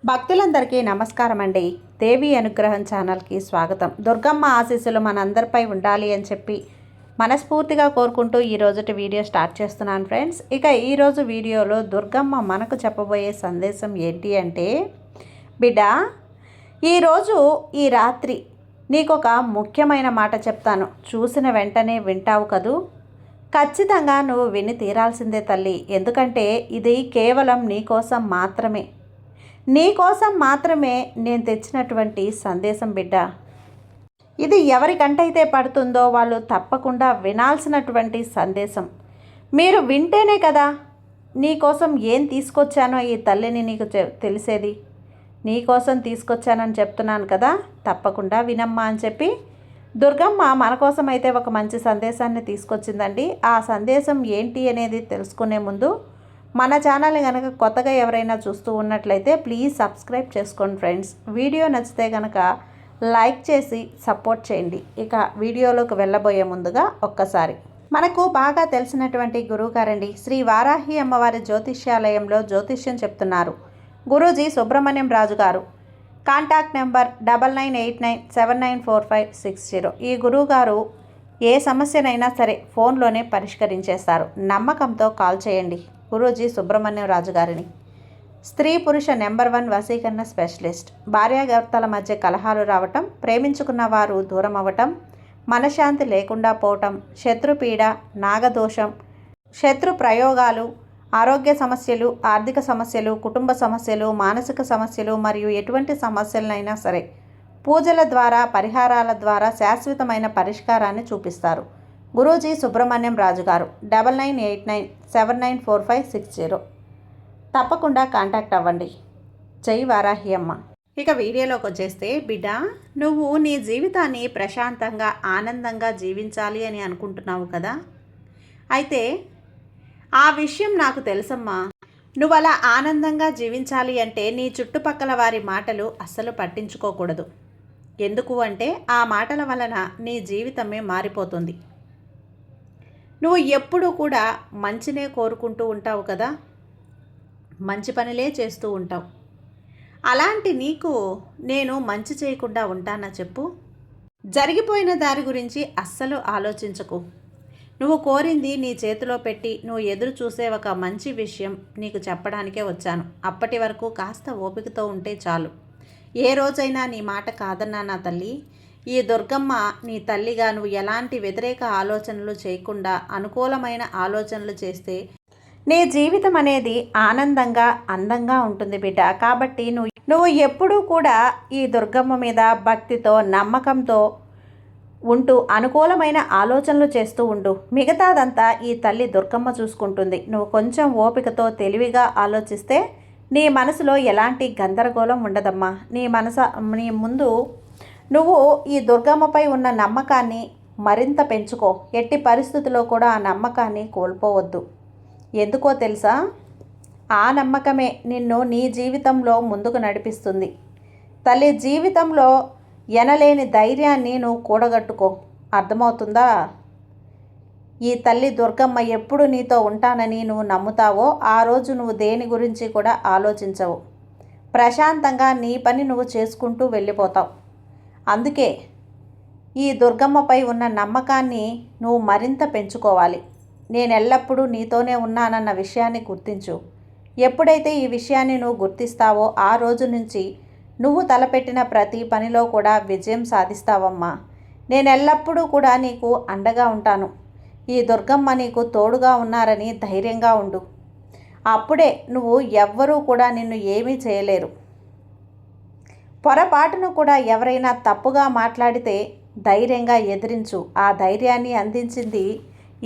భక్తులందరికీ నమస్కారం అండి. దేవి అనుగ్రహం ఛానల్కి స్వాగతం. దుర్గమ్మ ఆశీస్సులు మనందరిపై ఉండాలి అని చెప్పి మనస్ఫూర్తిగా కోరుకుంటూ ఈరోజుటి వీడియో స్టార్ట్ చేస్తున్నాను ఫ్రెండ్స్. ఇక ఈరోజు వీడియోలో దుర్గమ్మ మనకు చెప్పబోయే సందేశం ఏంటి అంటే, బిడ్డ, ఈరోజు ఈ రాత్రి నీకొక ముఖ్యమైన మాట చెప్తాను. చూసిన వెంటనే వింటావు కదూ. ఖచ్చితంగా నువ్వు విని తీరాల్సిందే తల్లి. ఎందుకంటే ఇది కేవలం నీకోసం మాత్రమే. నీకోసం మాత్రమే నేను తెచ్చినటువంటి సందేశం బిడ్డ. ఇది ఎవరికంటైతే పడుతుందో వాళ్ళు తప్పకుండా వినాల్సినటువంటి సందేశం. మీరు వింటేనే కదా నీకోసం ఏం తీసుకొచ్చానో ఈ తల్లిని నీకు తెలిసేది. నీకోసం తీసుకొచ్చానని చెప్తున్నాను కదా, తప్పకుండా వినమ్మా అని చెప్పి దుర్గమ్మ మన కోసం అయితే ఒక మంచి సందేశాన్ని తీసుకొచ్చిందండి. ఆ సందేశం ఏంటి అనేది తెలుసుకునే ముందు మన ఛానల్ కనుక కొత్తగా ఎవరైనా చూస్తూ ఉన్నట్లయితే ప్లీజ్ సబ్స్క్రైబ్ చేసుకోండి ఫ్రెండ్స్. వీడియో నచ్చితే కనుక లైక్ చేసి సపోర్ట్ చేయండి. ఇక వీడియోలోకి వెళ్ళబోయే ముందుగా ఒక్కసారి మనకు బాగా తెలిసినటువంటి గురువుగారండి, శ్రీ వారాహి అమ్మవారి జ్యోతిష్యాలయంలో జ్యోతిష్యం చెప్తున్నారు గురూజీ సుబ్రహ్మణ్యం రాజు గారు. Contact number 9989794560. ఈ గురువుగారు ఏ సమస్యనైనా సరే ఫోన్లోనే పరిష్కరించేస్తారు. నమ్మకంతో కాల్ చేయండి గురూజీ సుబ్రహ్మణ్యం రాజు గారిని. స్త్రీ పురుష నెంబర్ 1 వశీకరణ స్పెషలిస్ట్. భార్యాభర్తల మధ్య కలహాలు రావటం, ప్రేమించుకున్న వారు దూరం అవ్వటం, మనశ్శాంతి లేకుండా పోవటం, శత్రుపీడ, నాగదోషం, శత్రు ప్రయోగాలు, ఆరోగ్య సమస్యలు, ఆర్థిక సమస్యలు, కుటుంబ సమస్యలు, మానసిక సమస్యలు మరియు ఎటువంటి సమస్యలనైనా సరే పూజల ద్వారా, పరిహారాల ద్వారా శాశ్వతమైన పరిష్కారాన్ని చూపిస్తారు గురూజీ సుబ్రహ్మణ్యం రాజు గారు. 9989794560. తప్పకుండా కాంటాక్ట్ అవ్వండి. జై వారాహి అమ్మ. ఇక వీడియోలోకి వచ్చేస్తే, బిడ్డ, నువ్వు నీ జీవితాన్ని ప్రశాంతంగా ఆనందంగా జీవించాలి అని అనుకుంటున్నావు కదా. అయితే ఆ విషయం నాకు తెలుసమ్మా. నువ్వు అలా ఆనందంగా జీవించాలి అంటే నీ చుట్టుపక్కల వారి మాటలు అస్సలు పట్టించుకోకూడదు. ఎందుకు అంటే ఆ మాటల వలన నీ జీవితమే మారిపోతుంది. నువ్వు ఎప్పుడూ కూడా మంచినే కోరుకుంటూ ఉంటావు కదా, మంచి పనులే చేస్తూ ఉంటావు. అలాంటి నీకు నేను మంచి చేయకుండా ఉంటానా చెప్పు? జరిగిపోయిన దారి గురించి అస్సలు ఆలోచించకు. నువ్వు కోరింది నీ చేతిలో పెట్టి నువ్వు ఎదురు చూసే ఒక మంచి విషయం నీకు చెప్పడానికే వచ్చాను. అప్పటి వరకు కాస్త ఓపికతో ఉంటే చాలు. ఏ రోజైనా నీ మాట కాదన్నా నా తల్లి. ఈ దుర్గమ్మ నీ తల్లిగా నువ్వు ఎలాంటి వ్యతిరేక ఆలోచనలు చేయకుండా అనుకూలమైన ఆలోచనలు చేస్తే నీ జీవితం అనేది ఆనందంగా అందంగా ఉంటుంది బిడ్డ. కాబట్టి నువ్వు ఎప్పుడూ కూడా ఈ దుర్గమ్మ మీద భక్తితో, నమ్మకంతో ఉంటూ అనుకూలమైన ఆలోచనలు చేస్తూ ఉండు. మిగతాదంతా ఈ తల్లి దుర్గమ్మ చూసుకుంటుంది. నువ్వు కొంచెం ఓపికతో తెలివిగా ఆలోచిస్తే నీ మనసులో ఎలాంటి గందరగోళం ఉండదమ్మా. నీ ముందు నువ్వు ఈ దుర్గమ్మపై ఉన్న నమ్మకాన్ని మరింత పెంచుకో. ఎట్టి పరిస్థితుల్లో కూడా ఆ నమ్మకాన్ని కోల్పోవద్దు. ఎందుకో తెలుసా? ఆ నమ్మకమే నిన్ను నీ జీవితంలో ముందుకు నడిపిస్తుంది. తల్లి జీవితంలో ఎనలేని ధైర్యాన్ని నువ్వు కూడగట్టుకో. అర్థమవుతుందా? ఈ తల్లి దుర్గమ్మ ఎప్పుడు నీతో ఉంటానని నువ్వు నమ్ముతావో ఆ రోజు నువ్వు దేని గురించి కూడా ఆలోచించవు. ప్రశాంతంగా నీ పని నువ్వు చేసుకుంటూ వెళ్ళిపోతావు. అందుకే ఈ దుర్గమ్మపై ఉన్న నమ్మకాన్ని నువ్వు మరింత పెంచుకోవాలి. నేను ఎల్లప్పుడూ నీతోనే ఉన్నానన్న విషయాన్ని గుర్తించు. ఎప్పుడైతే ఈ విషయాన్ని నువ్వు గుర్తిస్తావో ఆ రోజు నుంచి నువ్వు తలపెట్టిన ప్రతి పనిలో కూడా విజయం సాధిస్తావమ్మా. నేను ఎల్లప్పుడూ కూడా నీకు అండగా ఉంటాను. ఈ దుర్గమ్మ నీకు తోడుగా ఉన్నారని ధైర్యంగా ఉండు. అప్పుడే నువ్వు ఎవ్వరూ కూడా నిన్ను ఏమీ చేయలేరు. పొరపాటును కూడా ఎవరైనా తప్పుగా మాట్లాడితే ధైర్యంగా ఎదిరించు. ఆ ధైర్యాన్ని అందించింది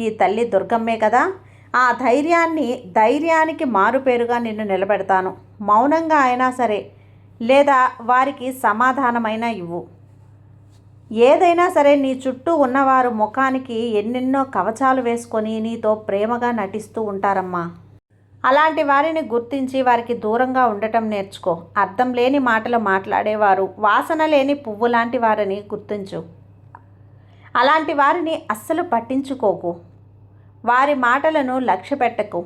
ఈ తల్లి దుర్గమ్మే కదా. ఆ ధైర్యానికి మారుపేరుగా నిన్ను నిలబెడతాను. మౌనంగా అయినా సరే, లేదా వారికి సమాధానమైనా ఇవ్వు. ఏదైనా సరే నీ చుట్టూ ఉన్నవారు ముఖానికి ఎన్నెన్నో కవచాలు వేసుకొని నీతో ప్రేమగా నటిస్తూ ఉంటారమ్మా. అలాంటి వారిని గుర్తించి వారికి దూరంగా ఉండటం నేర్చుకో. అర్థం లేని మాటలు మాట్లాడేవారు, వాసన లేని పువ్వు లాంటి వారిని గుర్తించు. అలాంటి వారిని అస్సలు పట్టించుకోకు. వారి మాటలను లక్ష్యపెట్టకు.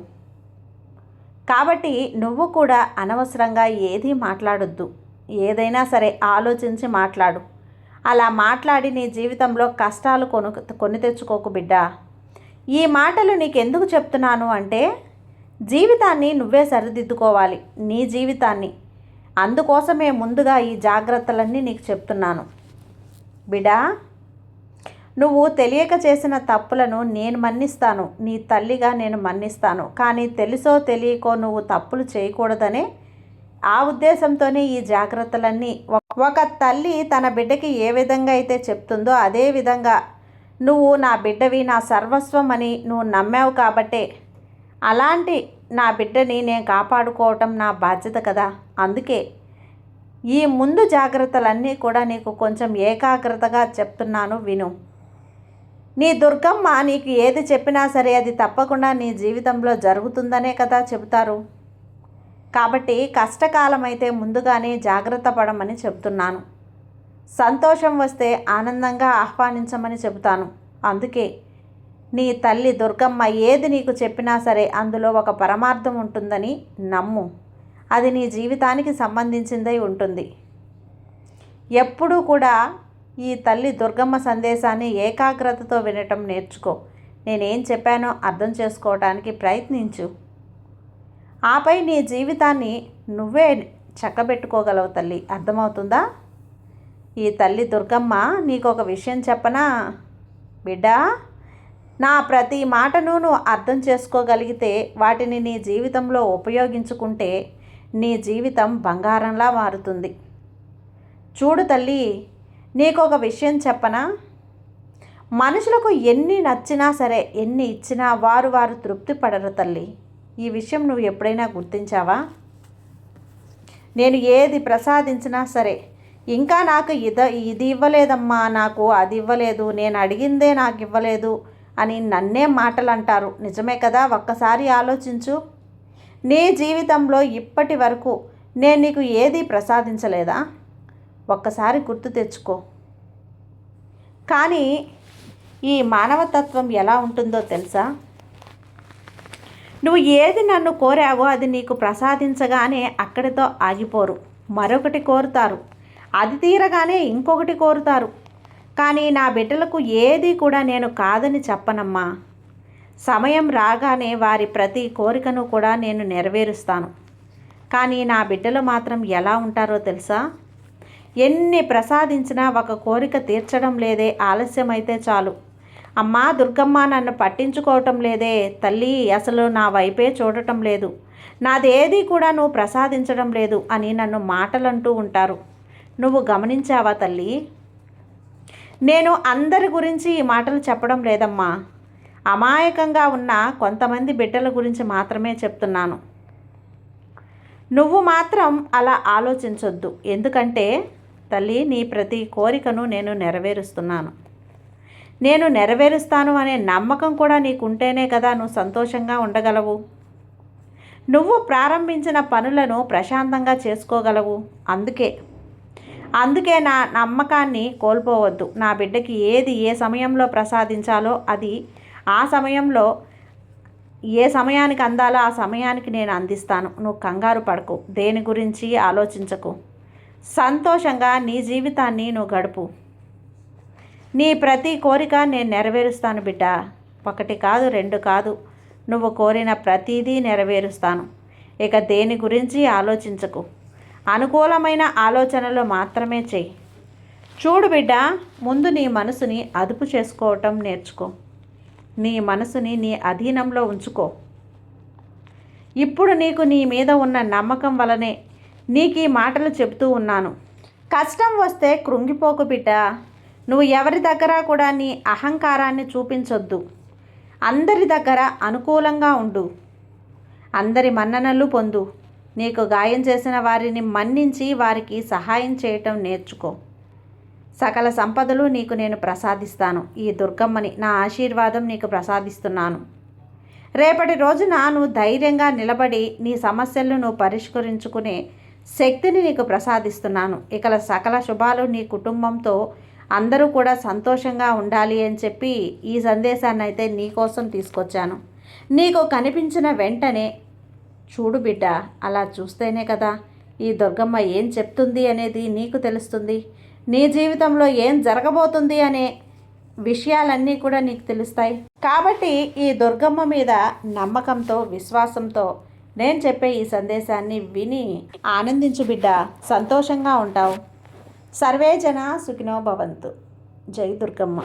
కాబట్టి నువ్వు కూడా అనవసరంగా ఏదీ మాట్లాడొద్దు. ఏదైనా సరే ఆలోచించి మాట్లాడు. అలా మాట్లాడి నీ జీవితంలో కష్టాలు కొని తెచ్చుకోకు బిడ్డా. ఈ మాటలు నీకెందుకు చెప్తున్నాను అంటే, జీవితాన్ని నువ్వే సరిదిద్దుకోవాలి, నీ జీవితాన్ని. అందుకోసమే ముందుగా ఈ జాగ్రత్తలన్నీ నీకు చెప్తున్నాను బిడ్డా. నువ్వు తెలియక చేసిన తప్పులను నేను మన్నిస్తాను, నీ తల్లిగా నేను మన్నిస్తాను. కానీ తెలుసో తెలియకో నువ్వు తప్పులు చేయకూడదనే ఆ ఉద్దేశంతోనే ఈ జాగ్రత్తలన్నీ. ఒక తల్లి తన బిడ్డకి ఏ విధంగా అయితే చెప్తుందో అదే విధంగా నువ్వు నా బిడ్డవి, నా సర్వస్వం అని నువ్వు నమ్మావు కాబట్టే అలాంటి నా బిడ్డని నేను కాపాడుకోవటం నా బాధ్యత కదా. అందుకే ఈ ముందు జాగ్రత్తలన్నీ కూడా నీకు కొంచెం ఏకాగ్రతగా చెప్తున్నాను, విను. నీ దుర్గమ్మ నీకు ఏది చెప్పినా సరే అది తప్పకుండా నీ జీవితంలో జరుగుతుందనే కదా చెబుతారు. కాబట్టి కష్టకాలం అయితే ముందుగానే జాగ్రత్త పడమని చెప్తున్నాను. సంతోషం వస్తే ఆనందంగా ఆహ్వానించమని చెబుతాను. అందుకే నీ తల్లి దుర్గమ్మ ఏది నీకు చెప్పినా సరే అందులో ఒక పరమార్థం ఉంటుందని నమ్ము. అది నీ జీవితానికి సంబంధించిందై ఉంటుంది. ఎప్పుడూ కూడా ఈ తల్లి దుర్గమ్మ సందేశాన్ని ఏకాగ్రతతో వినటం నేర్చుకో. నేనేం చెప్పానో అర్థం చేసుకోవడానికి ప్రయత్నించు. ఆపై నీ జీవితాన్ని నువ్వే చక్కబెట్టుకోగలవు తల్లి. అర్థమవుతుందా? ఈ తల్లి దుర్గమ్మ నీకు ఒక విషయం చెప్పనా బిడ్డా? నా ప్రతి మాటను నువ్వు అర్థం చేసుకోగలిగితే, వాటిని నీ జీవితంలో ఉపయోగించుకుంటే నీ జీవితం బంగారంలా మారుతుంది. చూడు తల్లి, నీకు ఒక విషయం చెప్పనా? మనుషులకు ఎన్ని నచ్చినా సరే, ఎన్ని ఇచ్చినా వారు తృప్తి పడరు తల్లి. ఈ విషయం నువ్వు ఎప్పుడైనా గుర్తించావా? నేను ఏది ప్రసాదించినా సరే, ఇంకా నాకు ఇది ఇవ్వలేదమ్మా, నాకు అది ఇవ్వలేదు, నేను అడిగిందే నాకు ఇవ్వలేదు అని నన్నే మాటలు అంటారు. నిజమే కదా? ఒక్కసారి ఆలోచించు. నీ జీవితంలో ఇప్పటి వరకు నేను నీకు ఏది ప్రసాదించలేదా? ఒక్కసారి గుర్తు తెచ్చుకో. కానీ ఈ మానవతత్వం ఎలా ఉంటుందో తెలుసా? నువ్వు ఏది నన్ను కోరావో అది నీకు ప్రసాదించగానే అక్కడితో ఆగిపోరు, మరొకటి కోరుతారు. అది తీరగానే ఇంకొకటి కోరుతారు. కానీ నా బిడ్డలకు ఏది కూడా నేను కాదని చెప్పనమ్మా. సమయం రాగానే వారి ప్రతి కోరికను కూడా నేను నెరవేరుస్తాను. కానీ నా బిడ్డలు మాత్రం ఎలా ఉంటారో తెలుసా? ఎన్ని ప్రసాదించినా ఒక కోరిక తీర్చడం లేదే, ఆలస్యమైతే చాలు. అమ్మా దుర్గమ్మ నన్ను పట్టించుకోవటం లేదే, తల్లి అసలు నా వైపే చూడటం లేదు, నాదేది కూడా నువ్వు ప్రసాదించడం లేదు అని నన్ను మాటలంటూ ఉంటారు. నువ్వు గమనించావా తల్లి? నేను అందరి గురించి ఈ మాటలు చెప్పడం లేదమ్మా. అమాయకంగా ఉన్న కొంతమంది బిడ్డల గురించి మాత్రమే చెప్తున్నాను. నువ్వు మాత్రం అలా ఆలోచించొద్దు. ఎందుకంటే తల్లి, నీ ప్రతి కోరికను నేను నెరవేరుస్తున్నాను. నేను నెరవేరుస్తాను అనే నమ్మకం కూడా నీకుంటేనే కదా నువ్వు సంతోషంగా ఉండగలవు. నువ్వు ప్రారంభించిన పనులను ప్రశాంతంగా చేసుకోగలవు. అందుకే నా నమ్మకాన్ని కోల్పోవద్దు. నా బిడ్డకి ఏది ఏ సమయంలో ప్రసాదించాలో అది ఆ సమయంలో, ఏ సమయానికి అందాలో ఆ సమయానికి నేను అందిస్తాను. నువ్వు కంగారు పడకు, దేని గురించి ఆలోచించకు. సంతోషంగా నీ జీవితాన్ని నువ్వు గడుపు. నీ ప్రతి కోరిక నేను నెరవేరుస్తాను బిడ్డ. 1 కాదు 2 కాదు, నువ్వు కోరిన ప్రతిదీ నెరవేరుస్తాను. ఇక దేని గురించి ఆలోచించకు. అనుకూలమైన ఆలోచనలు మాత్రమే చెయ్యి. చూడు బిడ్డ, ముందు నీ మనసుని అదుపు చేసుకోవటం నేర్చుకో. నీ మనసుని నీ అధీనంలో ఉంచుకో. ఇప్పుడు నీకు నీ మీద ఉన్న నమ్మకం వలనే నీకు ఈ మాటలు చెబుతూ ఉన్నాను. కష్టం వస్తే కృంగిపోకు బిడ్డ. నువ్వు ఎవరి దగ్గర కూడా నీ అహంకారాన్ని చూపించొద్దు. అందరి దగ్గర అనుకూలంగా ఉండు. అందరి మన్ననలు పొందు. నీకు గాయం చేసిన వారిని మన్నించి వారికి సహాయం చేయటం నేర్చుకో. సకల సంపదలు నీకు నేను ప్రసాదిస్తాను. ఈ దుర్గమ్మని నా ఆశీర్వాదం నీకు ప్రసాదిస్తున్నాను. రేపటి రోజున నువ్వు ధైర్యంగా నిలబడి నీ సమస్యలను నువ్వు పరిష్కరించుకునే శక్తిని నీకు ప్రసాదిస్తున్నాను. ఇక సకల శుభాలు నీ కుటుంబంతో అందరూ కూడా సంతోషంగా ఉండాలి అని చెప్పి ఈ సందేశాన్ని అయితే నీకోసం తీసుకొచ్చాను. నీకు కనిపించిన వెంటనే చూడు బిడ్డ, అలా చూస్తేనే కదా ఈ దుర్గమ్మ ఏం చెప్తుంది అనేది నీకు తెలుస్తుంది. నీ జీవితంలో ఏం జరగబోతుంది అనే విషయాలన్నీ కూడా నీకు తెలుస్తాయి. కాబట్టి ఈ దుర్గమ్మ మీద నమ్మకంతో, విశ్వాసంతో నేను చెప్పే ఈ సందేశాన్ని విని ఆనందించు బిడ్డ, సంతోషంగా ఉంటావు. సర్వే జన సుఖినో భవంతు. జై దుర్గమ్మ.